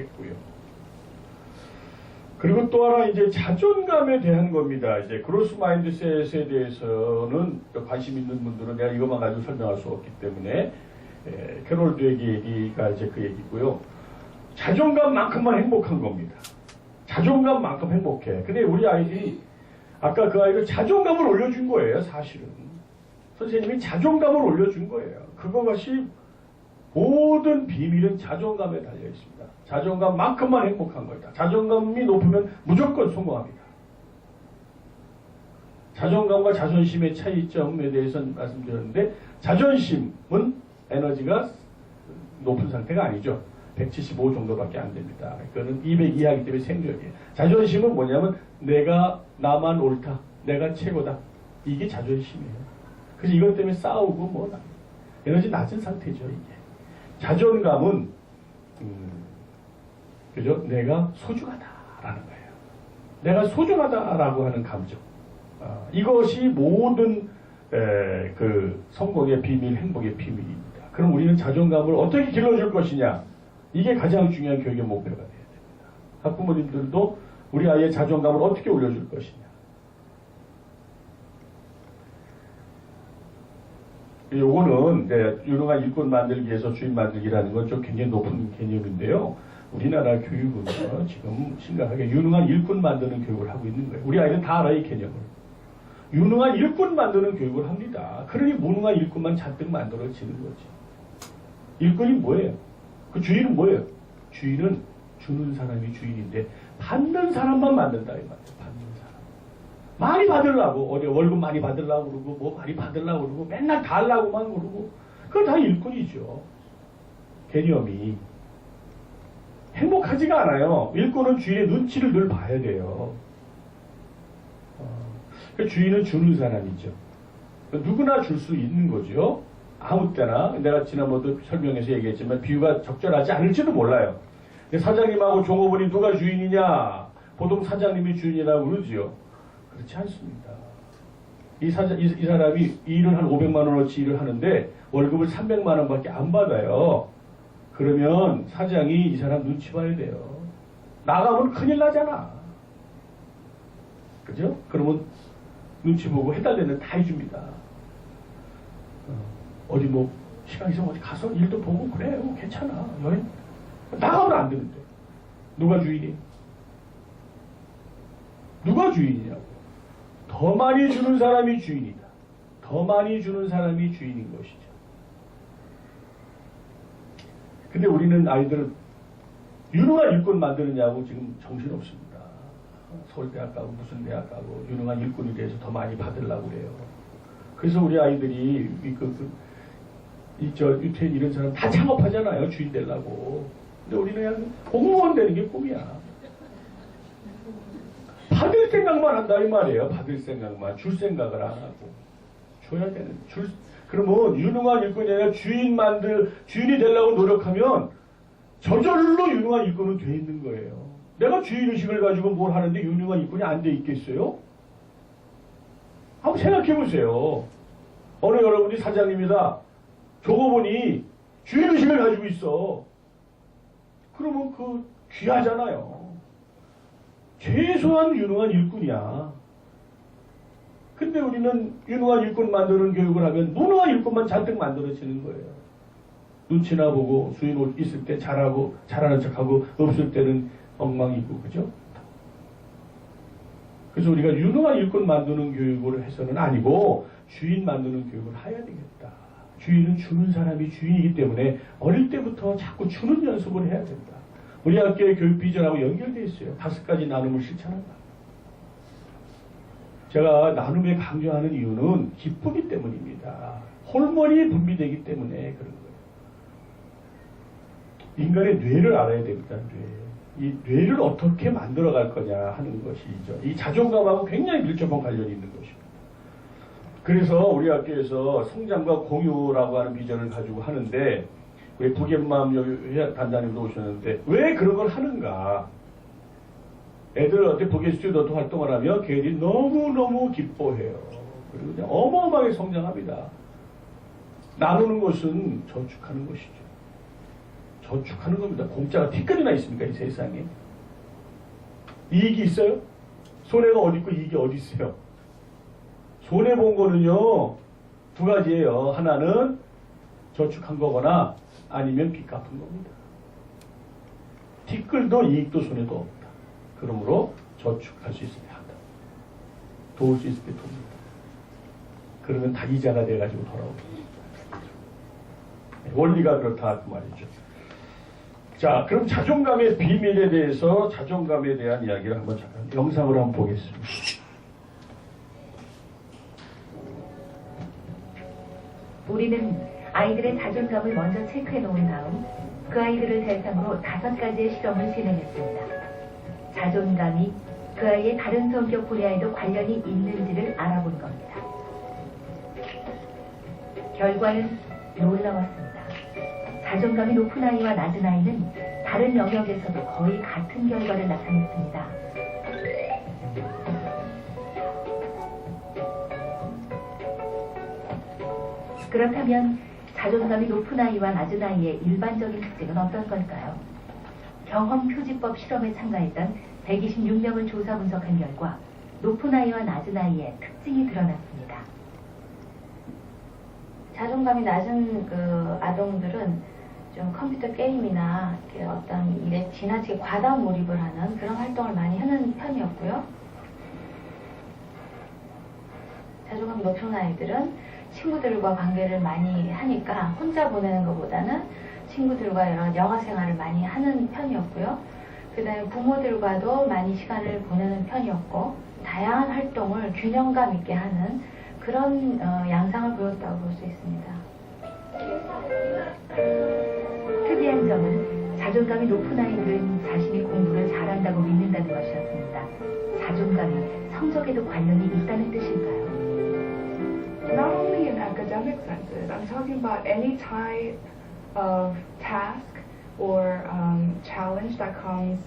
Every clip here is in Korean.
했고요. 그리고 또 하나 이제 자존감에 대한 겁니다. 이제 그로스 마인드셋에 대해서는 관심 있는 분들은 내가 이것만 가지고 설명할 수 없기 때문에 캐롤 드웨기 얘기가 이제 그 얘기고요. 자존감만큼만 행복한 겁니다. 자존감만큼 행복해. 근데 우리 아이들이 아까 그 아이를 자존감을 올려준 거예요, 사실은. 선생님이 자존감을 올려준 거예요. 그것이 모든 비밀은 자존감에 달려 있습니다. 자존감만큼만 행복한 거다. 자존감이 높으면 무조건 성공합니다. 자존감과 자존심의 차이점에 대해서는 말씀드렸는데, 자존심은 에너지가 높은 상태가 아니죠. 175 정도밖에 안 됩니다. 그거는 200 이하이기 때문에 생존이에요. 자존심은 뭐냐면 내가 나만 옳다. 내가 최고다. 이게 자존심이에요. 그래서 이것 때문에 싸우고 뭐 에너지 낮은 상태죠. 이게. 자존감은 그죠? 내가 소중하다라는 거예요. 내가 소중하다라고 하는 감정. 이것이 모든 그 성공의 비밀, 행복의 비밀입니다. 그럼 우리는 자존감을 어떻게 길러줄 것이냐? 이게 가장 중요한 교육의 목표가 되어야 됩니다. 학부모님들도 우리 아이의 자존감을 어떻게 올려줄 것이냐. 요거는 유능한 일꾼 만들기 위해서 주인 만들기라는 건 좀 굉장히 높은 개념인데요. 우리나라 교육은 지금 심각하게 유능한 일꾼 만드는 교육을 하고 있는 거예요. 우리 아이는 다 알아, 이 개념을. 유능한 일꾼 만드는 교육을 합니다. 그러니 무능한 일꾼만 잔뜩 만들어지는 거지. 일꾼이 뭐예요? 그 주인은 뭐예요? 주인은 주는 사람이 주인인데 받는 사람만 만든다 이 말이에요. 받는 사람. 많이 받으려고 월급 많이 받으려고 그러고 뭐 많이 받으려고 그러고 맨날 달라고만 그러고 그거 다 일꾼이죠. 개념이 행복하지가 않아요. 일꾼은 주인의 눈치를 늘 봐야 돼요. 그 주인은 주는 사람이죠. 누구나 줄 수 있는 거죠. 아무 때나. 내가 지난번도 설명해서 얘기했지만 비유가 적절하지 않을지도 몰라요. 사장님하고 종업원이 누가 주인이냐? 보통 사장님이 주인이라고 그러지요. 그렇지 않습니다. 이 사람이 일을 한 500만 원어치 일을 하는데 월급을 300만 원밖에 안 받아요. 그러면 사장이 이 사람 눈치 봐야 돼요. 나가면 큰일 나잖아. 그죠? 그러면 눈치 보고 해달라는 다 해줍니다. 어디 뭐 시간 있으면 어디 가서 일도 보고 그래 괜찮아. 여행 나가면 안 되는데 누가 주인이? 누가 주인이냐고. 더 많이 주는 사람이 주인이다. 더 많이 주는 사람이 주인인 것이죠. 근데 우리는 아이들 유능한 일꾼 만드느냐고 지금 정신없습니다. 서울대학 가고 무슨 대학 가고 유능한 일꾼에 대해서 더 많이 받으려고 그래요. 그래서 우리 아이들이 유태인 이런 사람 다 창업하잖아요. 주인 되려고. 근데 우리는 그냥 공무원 되는 게 꿈이야. 받을 생각만 한다 이 말이에요. 받을 생각만. 줄 생각을 안 하고. 줘야 되는. 그러면 유능한 일꾼이 아니라 주인이 되려고 노력하면 저절로 유능한 일꾼은 돼 있는 거예요. 내가 주인의식을 가지고 뭘 하는데 유능한 일꾼이 안 돼 있겠어요? 한번 생각해 보세요. 어느 여러분이 사장님이다. 종업원이 주인의식을 가지고 있어. 그러면 그 귀하잖아요. 최소한 유능한 일꾼이야. 근데 우리는 유능한 일꾼 만드는 교육을 하면 무능한 일꾼만 잔뜩 만들어지는 거예요. 눈치나 보고 수인 있을 때 잘하고 잘하는 척하고 없을 때는 엉망이고 그죠? 그래서 우리가 유능한 일꾼 만드는 교육을 해서는 아니고 주인 만드는 교육을 해야 되겠다. 주인은 주는 사람이 주인이기 때문에 어릴 때부터 자꾸 주는 연습을 해야 된다. 우리 학교의 교육 비전하고 연결되어 있어요. 5가지 나눔을 실천한다. 제가 나눔에 강조하는 이유는 기쁘기 때문입니다. 호르몬이 분비되기 때문에 그런 거예요. 인간의 뇌를 알아야 됩니다. 이 뇌를 어떻게 만들어갈 거냐 하는 것이죠. 이 자존감하고 굉장히 밀접한 관련이 있는 것입니다. 그래서 우리 학교에서 성장과 공유라고 하는 비전을 가지고 하는데 우리 부갯맘 여기 단장님도 오셨는데 왜 그런 걸 하는가? 애들 어때 부갯 스튜던트 활동을 하면 걔들이 너무너무 기뻐해요. 그리고 그냥 어마어마하게 성장합니다. 나누는 것은 저축하는 것이죠. 저축하는 겁니다. 공짜가 티끌이나 있습니까, 이 세상에? 이익이 있어요? 손해가 어디 있고 이익이 어디 있어요? 손해 본 거는요, 두 가지예요. 하나는 저축한 거거나 아니면 빚 갚은 겁니다. 티끌도 이익도 손해도 없다. 그러므로 저축할 수 있을 때 한다. 도울 수 있을 때 돕니다. 그러면 다 이자가 돼가지고 돌아옵니다. 원리가 그렇다 그 말이죠. 자, 그럼 자존감의 비밀에 대해서 자존감에 대한 이야기를 한번 잠깐 영상으로 한번 보겠습니다. 우리는 아이들의 자존감을 먼저 체크해 놓은 다음 그 아이들을 대상으로 5가지의 실험을 진행했습니다. 자존감이 그 아이의 다른 성격 분야에도 관련이 있는지를 알아본 겁니다. 결과는 놀라웠습니다. 자존감이 높은 아이와 낮은 아이는 다른 영역에서도 거의 같은 결과를 나타냈습니다. 그렇다면 자존감이 높은 아이와 낮은 아이의 일반적인 특징은 어떤 걸까요? 경험 표지법 실험에 참가했던 126명을 조사 분석한 결과 높은 아이와 낮은 아이의 특징이 드러났습니다. 자존감이 낮은 그 아동들은 좀 컴퓨터 게임이나 이렇게 어떤 일에 지나치게 과다 몰입을 하는 그런 활동을 많이 하는 편이었고요. 자존감이 높은 아이들은 친구들과 관계를 많이 하니까 혼자 보내는 것보다는 친구들과 여러 영화 생활을 많이 하는 편이었고요. 그 다음에 부모들과도 많이 시간을 보내는 편이었고 다양한 활동을 균형감 있게 하는 그런 양상을 보였다고 볼 수 있습니다. 특이한 점은 자존감이 높은 아이들은 자신이 공부를 잘한다고 믿는다는 것이었습니다. 자존감이 성적에도 관련이 있다는 뜻일까요? Not only in academic senses, I'm talking about any type of task or challenge that comes,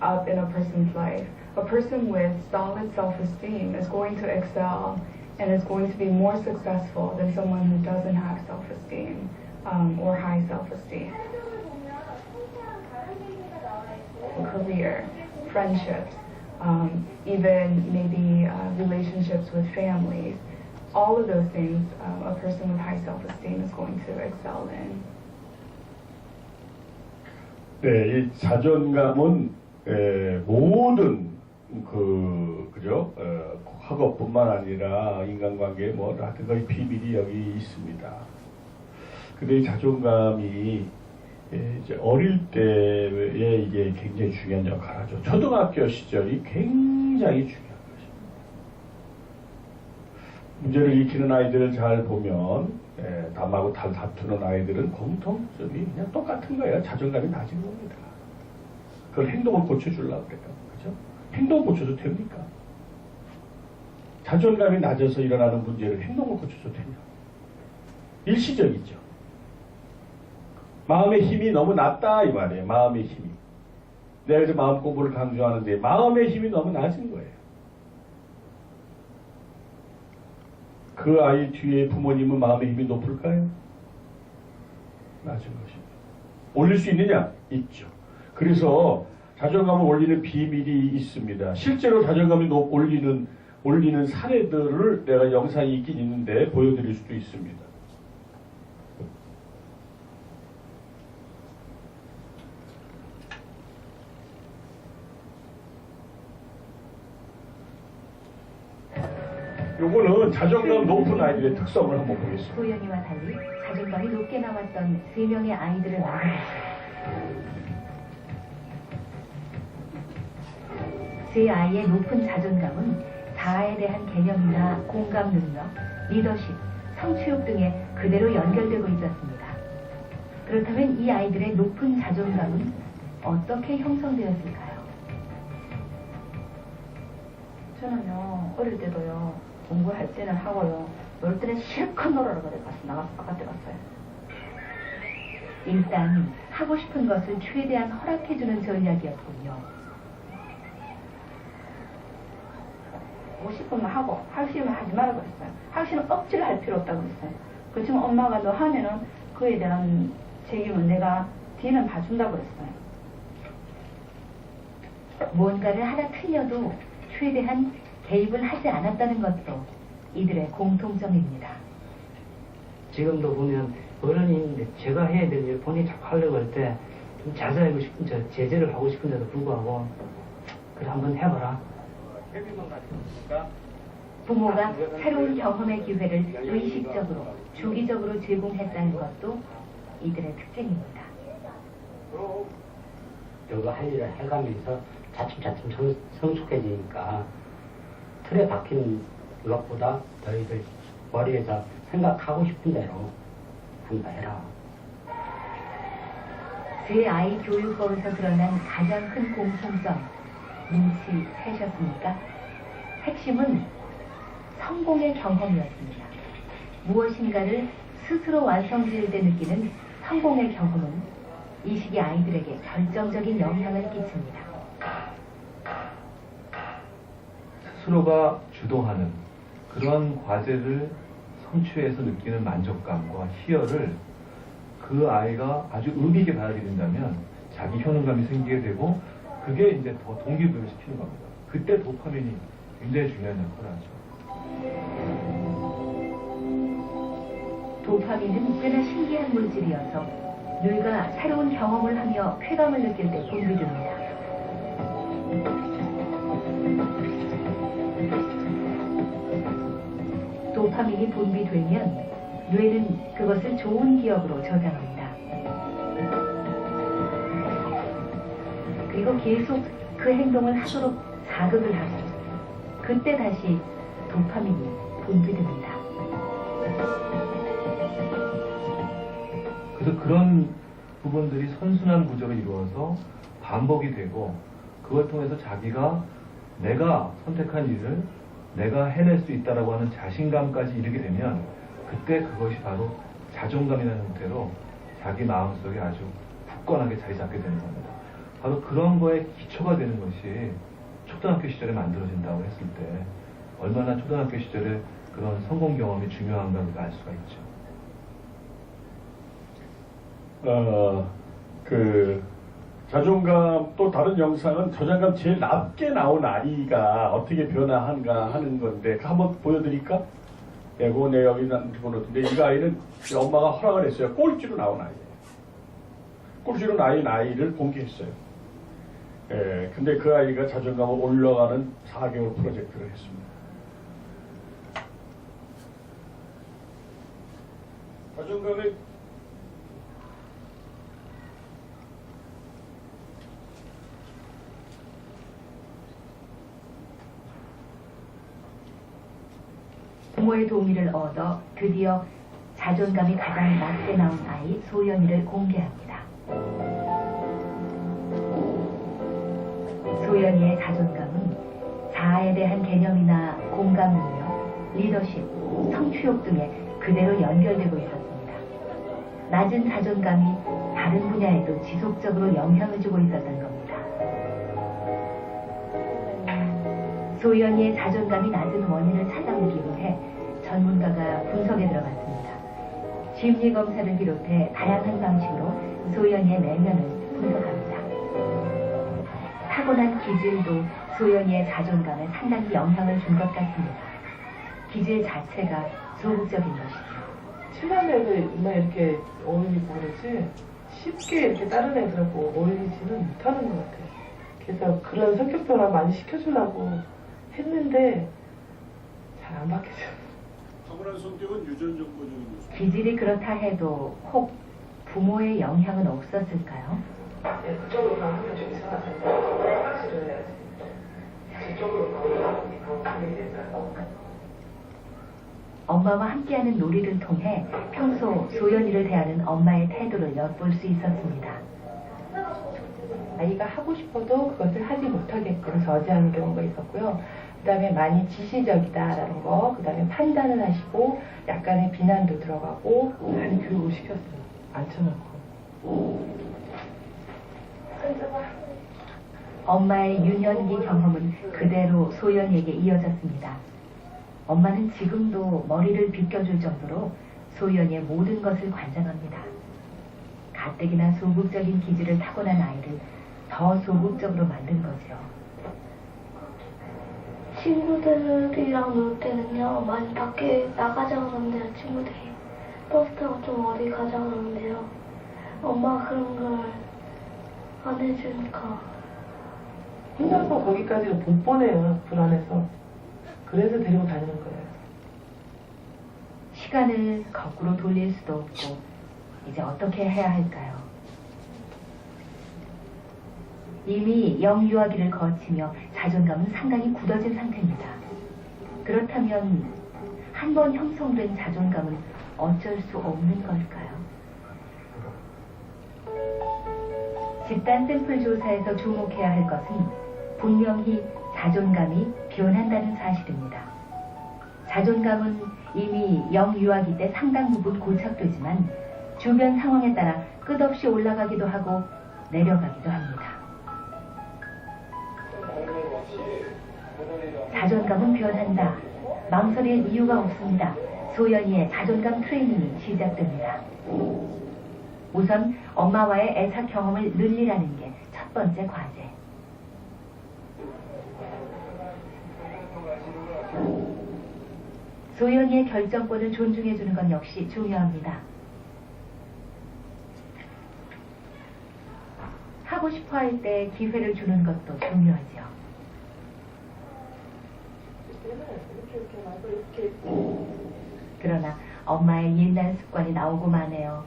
up in a person's life. A person with solid self-esteem is going to excel and is going to be more successful than someone who doesn't have self-esteem or high self-esteem. Career, friendships, even maybe relationships with families. All of those things a person with high self-esteem is going to excel in. 네, 이 자존감은 모든 그죠? 학업뿐만 아니라 인간관계 거의 비밀이 여기 있습니다. 근데 이 자존감이 이제 어릴 때에 이게 굉장히 중요한 역할을 하죠. 초등학교 시절이 굉장히 중요한 것입니다. 문제를 익히는 아이들을 잘 보면 남하고 다투는 아이들은 공통점이 그냥 똑같은 거예요. 자존감이 낮은 겁니다. 그걸 행동을 고쳐주려고 그래요. 그죠? 행동 고쳐도 됩니까? 자존감이 낮아서 일어나는 문제를 행동을 고쳐도 되냐? 일시적이죠. 마음의 힘이 너무 낮다 이 말이에요. 마음의 힘이. 내가 이제 마음 공부를 강조하는데 마음의 힘이 너무 낮은 거예요. 그 아이 뒤에 부모님은 마음의 힘이 높을까요? 낮은 것입니다. 올릴 수 있느냐? 있죠. 그래서 자존감을 올리는 비밀이 있습니다. 실제로 자존감이 올리는 사례들을 내가 영상이 있긴 있는데 보여드릴 수도 있습니다. 요거는 자존감 높은 아이들의 특성을 한번 보겠습니다. 소연이와 달리 자존감이 높게 나왔던 3명의 아이들을 만나봤습니다. 세 아이의 높은 자존감은 자아에 대한 개념이나 공감 능력, 리더십, 성취욕 등에 그대로 연결되고 있었습니다. 그렇다면 이 아이들의 높은 자존감은 어떻게 형성되었을까요? 저는요, 어릴 때도요, 공부할 때는 하고요, 놀 때는 실컷 놀아라 그래 나가서 바깥에 갔어요. 일단 하고 싶은 것을 최대한 허락해주는 전략이었군요. 하고 싶으면 하고, 하기 싫으면 하지 말라 그랬어요. 하기 싫으면 억지로 할 필요 없다고 그랬어요. 그렇지만 엄마가 너 하면은 그에 대한 책임은 내가 뒤는 봐준다고 했어요. 뭔가를 하나 틀려도 최대한 개입을 하지 않았다는 것도 이들의 공통점입니다. 지금도 보면 어른인데 제가 해야 될 일 본인이 자꾸 하려고 할 때 좀 자제하고 싶은 제재를 하고 싶은데도 불구하고 그래 한번 해봐라. 부모가 새로운 경험의 기회를 의식적으로, 주기적으로 제공했다는 것도 이들의 특징입니다. 이거 할 일을 해가면서 차츰차츰 성숙해지니까 틀에 박힌 것보다 너희들 머리에서 생각하고 싶은 대로 한다 해라. 제 아이 교육법에서 드러난 가장 큰 공통점 눈치채셨습니까? 핵심은 성공의 경험이었습니다. 무엇인가를 스스로 완성지을 때 느끼는 성공의 경험은 이 시기 아이들에게 결정적인 영향을 끼칩니다. 스스로가 주도하는 그런 과제를 성취해서 느끼는 만족감과 희열을 그 아이가 아주 의미 있게 받아들인다면 자기 효능감이 생기게 되고 그게 이제 더 동기부여를 시키는 겁니다. 그때 도파민이 굉장히 중요한 역할을 하죠. 도파민은 꽤나 신기한 물질이어서 뇌가 새로운 경험을 하며 쾌감을 느낄 때 분비됩니다. 도파민이 분비되면 뇌는 그것을 좋은 기억으로 저장합니다. 그리고 계속 그 행동을 하도록 자극을 하고 그때 다시 도파민이 분비됩니다. 그래서 그런 부분들이 선순환 구조로 이루어서 반복이 되고 그걸 통해서 자기가 내가 선택한 일을 내가 해낼 수 있다라고 하는 자신감까지 이르게 되면 그때 그것이 바로 자존감이라는 형태로 자기 마음속에 아주 굳건하게 자리 잡게 되는 겁니다. 바로 그런 거에 기초가 되는 것이 초등학교 시절에 만들어진다고 했을 때 얼마나 초등학교 시절에 그런 성공 경험이 중요한가 우리가 알 수가 있죠. 자존감 또 다른 영상은 자존감 제일 낮게 나온 아이가 어떻게 변화한가 하는 건데 그거 한번 보여드릴까? 네, 그거 내 여기 집어넣었는데 이 아이는 엄마가 허락을 했어요. 꼴찌로 나온 아이예요. 꼴찌로 나인 아이를 공개했어요. 예, 근데 그 아이가 자존감을 올라가는 4개월 프로젝트를 했습니다. 자존감의 부모의 동의를 얻어 드디어 자존감이 가장 낮게 나온 아이 소연이를 공개합니다. 소연이의 자존감은 자아에 대한 개념이나 공감 능력, 리더십, 성취욕 등에 그대로 연결되고 있었습니다. 낮은 자존감이 다른 분야에도 지속적으로 영향을 주고 있었던 겁니다. 소연이의 자존감이 낮은 원인을 찾아보기 위해 전문가가 분석에 들어갔습니다. 심리검사를 비롯해 다양한 방식으로 소연이의 내면을 분석합니다. 타고난 기질도 소연이의 자존감에 상당히 영향을 준 것 같습니다. 기질 자체가 소극적인 것이죠. 친하면서 맨날 이렇게 어울리고 그러지 쉽게 이렇게 다른 애들하고 어울리지는 못하는 것 같아요. 그래서 그런 성격 변화 많이 시켜주려고 했는데 잘 안 바뀌죠. 타고난 성격은 유전적인 요소. 기질이 그렇다 해도 혹 부모의 영향은 없었을까요? 그쪽으로 가면 좀 이상하잖아요. 깍지를 해야지. 저쪽으로 가면 엄마와 함께하는 놀이를 통해 평소 소연이를 대하는 엄마의 태도를 엿볼 수 있었습니다. 아이가 하고 싶어도 그것을 하지 못하게끔 저지하는 경우가 있었고요. 그 다음에 많이 지시적이다라는 거, 그 다음에 판단을 하시고 약간의 비난도 들어가고 많이 교육을 시켰어요. 앉혀놓고. 엄마의 유년기 경험은 그대로 소연이에게 이어졌습니다. 엄마는 지금도 머리를 비껴줄 정도로 소연이의 모든 것을 관장합니다. 가뜩이나 소극적인 기질을 타고난 아이를 더 소극적으로 만든 거죠. 친구들이랑 놀 때는요, 많이 밖에 나가자 그러는데요, 친구들이. 버스 타고 좀 어디 가자 그러는데요. 엄마가 그런 걸 안 해주니까. 혼자서 거기까지는 못 보내요, 불안해서. 그래서 데리고 다니는 거예요. 시간을 거꾸로 돌릴 수도 없고 이제 어떻게 해야 할까요? 이미 영유아기를 거치며 자존감은 상당히 굳어진 상태입니다. 그렇다면 한 번 형성된 자존감은 어쩔 수 없는 걸까요? 집단 샘플 조사에서 주목해야 할 것은 분명히 자존감이 변한다는 사실입니다. 자존감은 이미 영유아기 때 상당 부분 고착되지만 주변 상황에 따라 끝없이 올라가기도 하고 내려가기도 합니다. 자존감은 변한다. 망설일 이유가 없습니다. 소연이의 자존감 트레이닝이 시작됩니다. 우선 엄마와의 애착 경험을 늘리라는 게 첫 번째 과제. 소연이의 결정권을 존중해주는 건 역시 중요합니다. 하고 싶어 할 때 기회를 주는 것도 중요하죠. 그러나 엄마의 옛날 습관이 나오고 마네요.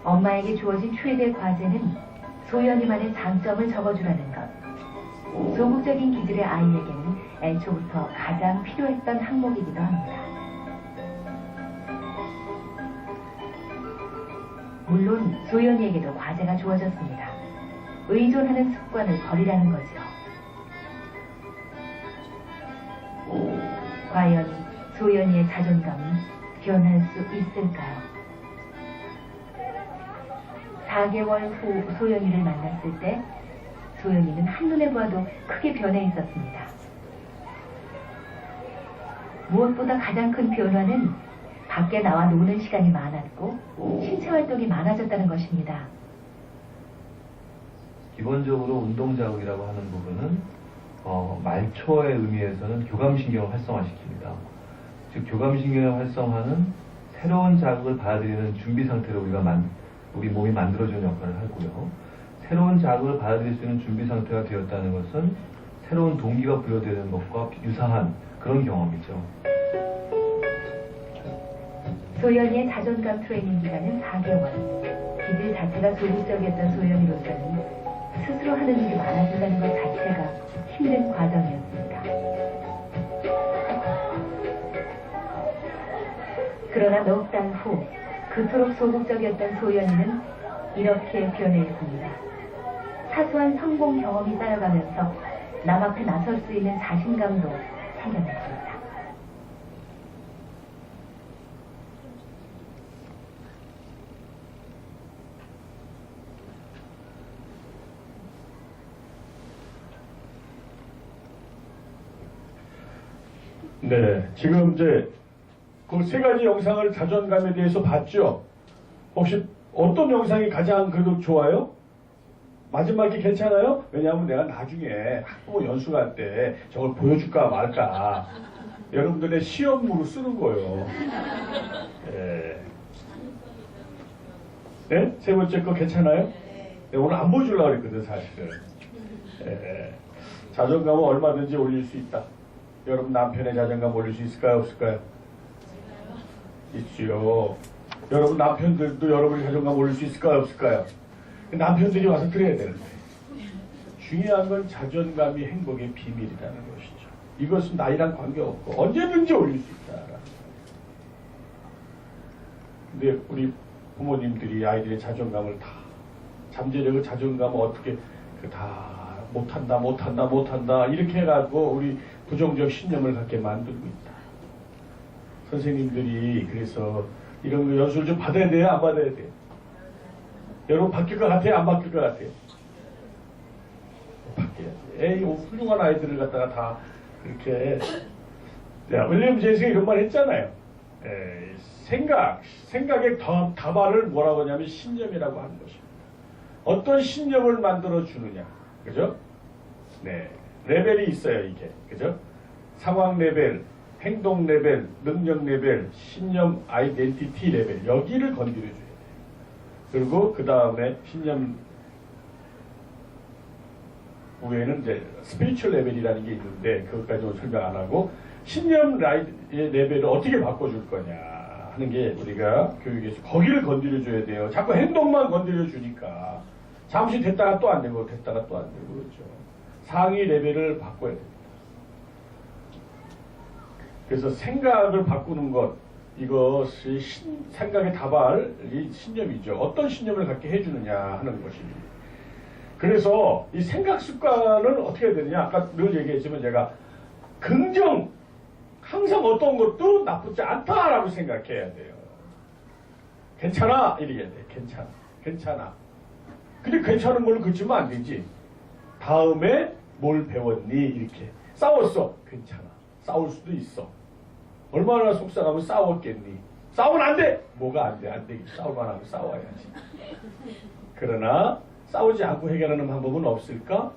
엄마에게 주어진 최대 과제는 소연이만의 장점을 적어주라는 것. 소극적인 기질의 아이에게는 애초부터 가장 필요했던 항목이기도 합니다. 물론 소연이에게도 과제가 주어졌습니다. 의존하는 습관을 버리라는 거죠. 과연 소연이의 자존감은 변할 수 있을까요? 4개월 후 소연이를 만났을 때 소연이는 한눈에 봐도 크게 변해 있었습니다. 무엇보다 가장 큰 변화는 밖에 나와 노는 시간이 많았고 신체 활동이 많아졌다는 것입니다. 기본적으로 운동 자극이라고 하는 부분은 말초의 의미에서는 교감신경을 활성화시킵니다. 즉 교감신경을 활성화는 새로운 자극을 받아들이는 준비 상태로 우리 몸이 만들어주는 역할을 하고요. 새로운 자극을 받아들일 수 있는 준비 상태가 되었다는 것은 새로운 동기가 부여되는 것과 유사한 그런 경험이죠. 소연이의 자존감 트레이닝 기간은 4개월. 기질 자체가 소극적이었던 소연이로서는 스스로 하는 일이 많아진다는 것 자체가 힘든 과정이었습니다. 그러나 넉 달 후 그토록 소극적이었던 소연이는 이렇게 변해 있습니다. 사소한 성공 경험이 쌓여가면서 남 앞에 나설 수 있는 자신감도 생겨났습니다. 네, 지금 이제 그 세 가지 영상을 자존감에 대해서 봤죠? 혹시 어떤 영상이 가장 그래도 좋아요? 마지막이 괜찮아요? 왜냐하면 내가 나중에 학부모 연수할 때 저걸 보여줄까 말까 여러분들의 시험으로 쓰는 거예요. 네. 네? 세 번째 거 괜찮아요? 네, 오늘 안 보여주려고 그랬거든 사실은. 네. 자존감은 얼마든지 올릴 수 있다. 여러분 남편의 자존감 올릴 수 있을까요? 없을까요? 있지요. 여러분 남편들도 여러분의 자존감 올릴 수 있을까요? 없을까요? 남편들이 와서 그래야 되는데 중요한 건 자존감이 행복의 비밀이라는 것이죠. 이것은 나이랑 관계없고 언제든지 올릴 수 있다. 근데 우리 부모님들이 아이들의 자존감을 다 잠재력의 자존감을 어떻게 다 못한다 이렇게 해가지고 우리 부정적 신념을 갖게 만들고 있다. 선생님들이 그래서 이런 거 연수를 좀 받아야 돼요? 안 받아야 돼요? 여러분 바뀔 것 같아요? 안 바뀔 것 같아요? 바뀌어야 돼요. 훌륭한 아이들을 갖다가 다 그렇게 윌리엄 제이스가 이런 말 했잖아요. 생각의 다발을 뭐라고 하냐면 신념이라고 하는 것입니다. 어떤 신념을 만들어 주느냐, 그죠? 네, 레벨이 있어요, 이게, 그죠? 상황 레벨, 행동 레벨, 능력 레벨, 신념, 아이덴티티 레벨, 여기를 건드려 줘야 돼요. 그리고 그 다음에 신념 위에는 이제 스피리추얼 레벨이라는 게 있는데 그것까지는 설명 안 하고 신념 레벨을 어떻게 바꿔줄 거냐 하는 게 우리가 교육에서 거기를 건드려 줘야 돼요. 자꾸 행동만 건드려 주니까 잠시 됐다가 또 안 되고 됐다가 또 안 되고 그렇죠. 상위 레벨을 바꿔야 됩니다. 그래서 생각을 바꾸는 것 이것이 생각의 다발이 신념이죠. 어떤 신념을 갖게 해주느냐 하는 것입니다. 그래서 이 생각 습관은 어떻게 해야 되느냐 아까 늘 얘기했지만 제가 긍정 항상 어떤 것도 나쁘지 않다라고 생각해야 돼요. 괜찮아 이래야 돼. 괜찮아. 근데 괜찮은 걸로 그치면 안 되지. 다음에 뭘 배웠니 이렇게 싸웠어. 괜찮아. 싸울 수도 있어. 얼마나 속상하면 싸웠겠니. 싸우면 안 돼. 뭐가 안 돼. 안 되겠지. 싸울만 하면 싸워야지. 그러나 싸우지 않고 해결하는 방법은 없을까?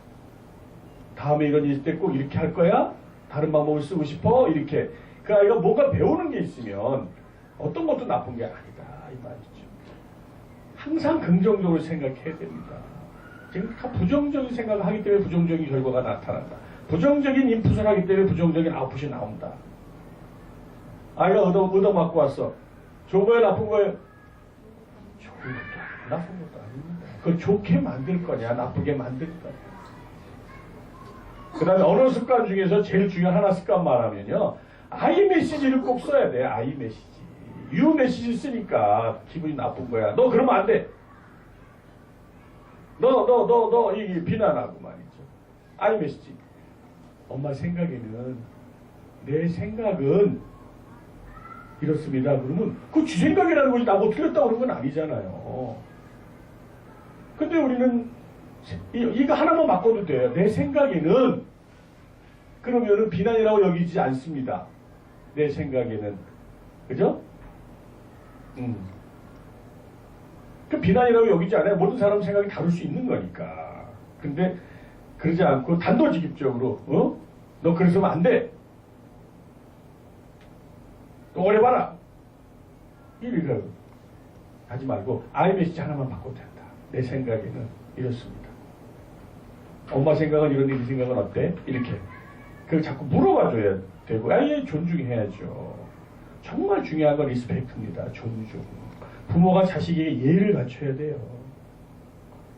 다음에 이런 일 때 꼭 이렇게 할 거야? 다른 방법을 쓰고 싶어? 이렇게. 그 아이가 뭔가 배우는 게 있으면 어떤 것도 나쁜 게 아니다. 이 말이죠. 항상 긍정적으로 생각해야 됩니다. 지금 다 부정적인 생각을 하기 때문에 부정적인 결과가 나타난다. 부정적인 인풋을 하기 때문에 부정적인 아웃풋이 나온다. 아이가 얻어맞고 왔어. 좋은 거예요? 나쁜 거예요? 좋은 것도 아니고 나쁜 것도 아닙니다. 그걸 좋게 만들 거냐 나쁘게 만들 거냐. 그 다음에 언어 습관 중에서 제일 중요한 하나 습관 말하면요. I 메시지를 꼭 써야 돼. I 메시지. You 메시지 쓰니까 기분이 나쁜 거야. 너 그러면 안 돼. 너 이 비난하고 말이죠. I 메시지. 엄마 생각에는 내 생각은 이렇습니다. 그러면 그 지 생각이라는 것이 나보고 틀렸다고 그런 건 아니잖아요. 근데 우리는 이거 하나만 바꿔도 돼요. 내 생각에는 그러면은 비난이라고 여기지 않습니다. 내 생각에는 그죠? 그 비난이라고 여기지 않아요. 모든 사람 생각이 다를 수 있는 거니까. 근데 그러지 않고 단도직입적으로 너 그러서면 안 돼. 또 오래 봐라. 이렇게 하지 말고 I 메시지 하나만 바꿔도 된다. 내 생각에는 이렇습니다. 엄마 생각은 이런데 네 생각은 어때? 이렇게. 그걸 자꾸 물어봐줘야 되고 아예 존중해야죠. 정말 중요한 건 리스펙트입니다. 존중. 부모가 자식에게 예의를 갖춰야 돼요.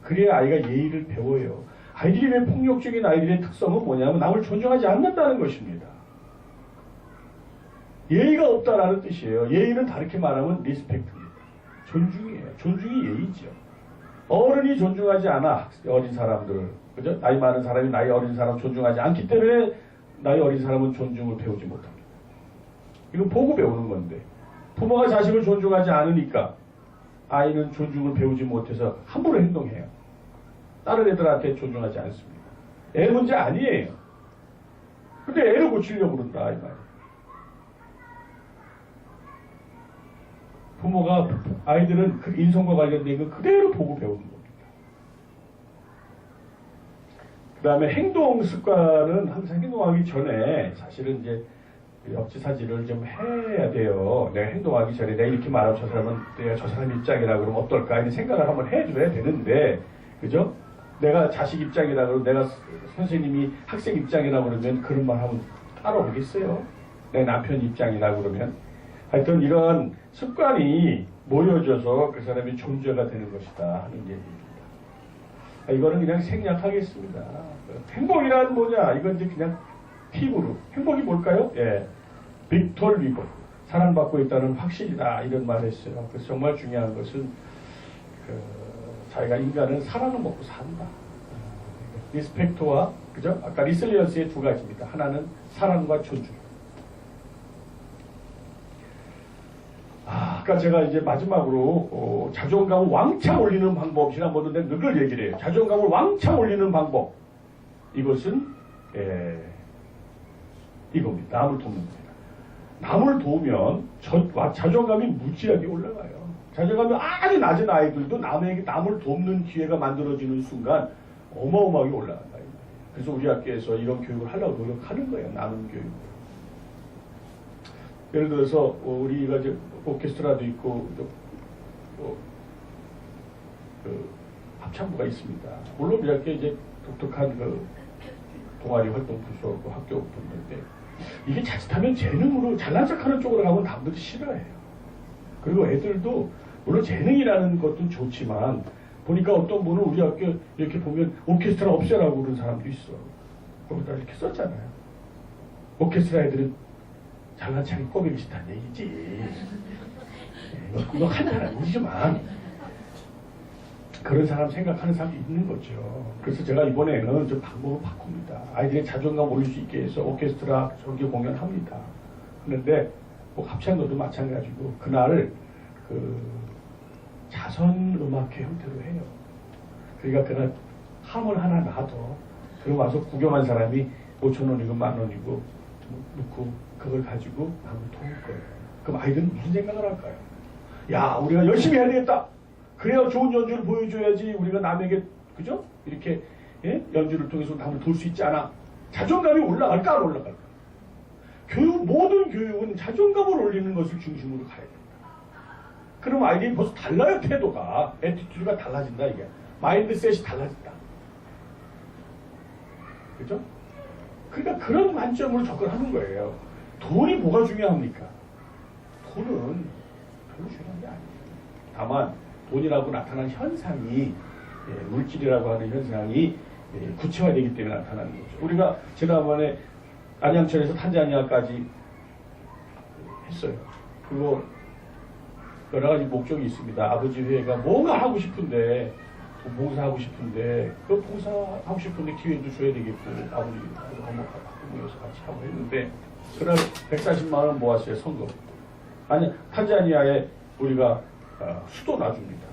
그래야 아이가 예의를 배워요. 아이들이 왜 폭력적인 아이들의 특성은 뭐냐면 남을 존중하지 않는다는 것입니다. 예의가 없다라는 뜻이에요. 예의는 다르게 말하면 리스펙트입니다. 존중이에요. 존중이 예의죠. 어른이 존중하지 않아. 어린 사람들을. 그죠? 나이 많은 사람이 나이 어린 사람 존중하지 않기 때문에 나이 어린 사람은 존중을 배우지 못합니다. 이건 보고 배우는 건데 부모가 자식을 존중하지 않으니까 아이는 존중을 배우지 못해서 함부로 행동해요. 다른 애들한테 존중하지 않습니다. 애 문제 아니에요. 근데 애를 고치려고 그런다 이 말이에요. 부모가 아이들은 그 인성과 관련된 거 그대로 보고 배우는 겁니다. 그 다음에 행동 습관은 항상 행동하기 전에 사실은 이제 역지사지를 좀 해야 돼요. 내가 행동하기 전에 내가 이렇게 말하면 저 사람은 내가 저 사람 입장이라 그러면 어떨까 이런 생각을 한번 해줘야 되는데 그죠? 내가 자식 입장이라 그러면 내가 선생님이 학생 입장이라 그러면 그런 말 하면 따라오겠어요? 내 남편 입장이라 그러면 하여튼 이런 습관이 모여져서 그 사람이 존재가 되는 것이다 하는 얘기입니다. 이거는 그냥 생략하겠습니다. 행복이란 뭐냐? 이건 이제 그냥 팁으로. 행복이 뭘까요? 예. 빅톨 위고. 사랑받고 있다는 확실이다. 이런 말을 했어요. 그래서 정말 중요한 것은 자기가 인간은 사랑을 먹고 산다. 리스펙트와 그죠? 아까 리슬리언스의 두 가지입니다. 하나는 사랑과 존중. 아까 제가 이제 마지막으로 자존감을 왕창 올리는 방법 지난번도 내가 늘 얘기를 해요. 자존감을 왕창 올리는 방법 이것은 이겁니다. 남을 돕는 겁니다. 남을 도우면 자존감이 무지하게 올라가요. 자존감이 아주 낮은 아이들도 남을 돕는 기회가 만들어지는 순간 어마어마하게 올라간다. 그래서 우리 학교에서 이런 교육을 하려고 노력하는 거예요. 나눔 교육. 예를 들어서 우리가 이제 오케스트라도 있고 그 합창부가 있습니다. 물론 우리 학교에 이제 독특한 그 동아리 활동 부서고 학교 분인데 이게 자칫하면 재능으로 잘난 척하는 쪽으로 가면 남들이 싫어해요. 그리고 애들도 물론 재능이라는 것도 좋지만 보니까 어떤 분은 우리 학교 이렇게 보면 오케스트라 없애라고 그러는 사람도 있어. 거기다 이렇게 썼잖아요. 오케스트라 애들은 잘난 척이 꼴보기 싫다는 얘기지. 그거 한 사람이지만 그런 사람 생각하는 사람도 있는 거죠. 그래서 제가 이번에는 좀 방법을 바꿉니다. 아이들의 자존감 올릴 수 있게 해서 오케스트라 정기 공연합니다. 그런데 꼭 합창도도 마찬가지고 그날 그 자선음악회 형태로 해요. 그러니까 그날 함을 하나 놔둬. 그리고 와서 구경한 사람이 5,000원이고 10,000원이고 넣고 그걸 가지고 남을 도울 거예요. 그럼 아이들은 무슨 생각을 할까요? 야, 우리가 열심히 해야 되겠다. 그래야 좋은 연주를 보여줘야지 우리가 남에게 그죠? 이렇게 연주를 통해서 남을 도울 수 있지 않아. 자존감이 올라갈까 안 올라갈까? 모든 교육은 자존감을 올리는 것을 중심으로 가야 됩니다. 그럼 아이들이 벌써 달라요. 태도가 애티튜드가 달라진다 이게. 마인드셋이 달라진다. 그죠? 그러니까 그런 관점으로 접근하는 거예요. 돈이 뭐가 중요합니까? 돈은 별로 중요한 게 아니에요. 다만 돈이라고 나타난 현상이 물질이라고 하는 현상이 구체화되기 때문에 나타나는 거죠. 우리가 지난번에 안양천에서 탄자니아까지 했어요. 그거 여러 가지 목적이 있습니다. 아버지 회가 뭔가 하고 싶은데 봉사하고 싶은데 그 봉사하고 싶은데 기회도 줘야 되겠고 아버지하고 모여서 같이 하고 했는데 그날 140만 원 모았어요. 선거. 아니 탄자니아에 우리가 수도 놔줍니다.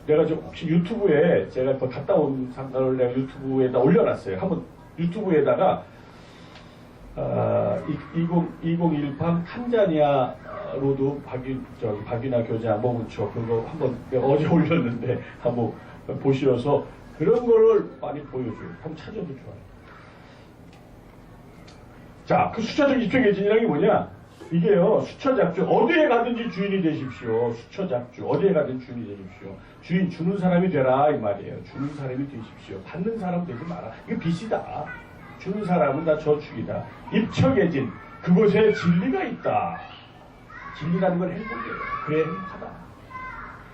내가 저 혹시 유튜브에 제가 그 갔다 온 상가를 내가 유튜브에다 올려놨어요. 한번 유튜브에다가 2018 탄자니아로도 박윤아 교장 머문초 그거 한번 내가 어제 올렸는데 한번 보시어서 그런 거를 많이 보여줘요. 한번 찾아도 좋아요. 자, 그 수처적 입체계진이라는 게 뭐냐? 이게요, 수처작주, 어디에 가든지 주인이 되십시오. 수처작주, 어디에 가든지 주인이 되십시오. 주인 주는 사람이 되라, 이 말이에요. 주는 사람이 되십시오. 받는 사람 되지 마라. 이거 빚이다. 주는 사람은 다 저축이다. 입처계진, 그곳에 진리가 있다. 진리라는 건 행복이에요. 그래, 행복하다.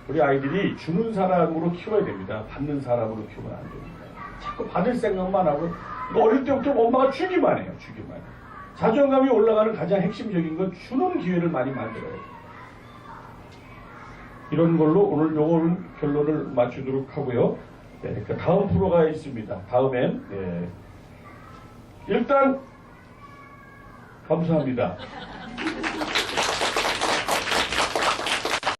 우리 아이들이 주는 사람으로 키워야 됩니다. 받는 사람으로 키우면 안 됩니다. 자꾸 받을 생각만 하고, 어릴 때부터 엄마가 주기만 해요. 주기만 해요. 자존감이 올라가는 가장 핵심적인 건 주는 기회를 많이 만들어야 돼요. 이런 걸로 오늘 요거는 결론을 맞추도록 하고요. 네, 그 다음 프로가 있습니다. 다음엔 일단 감사합니다.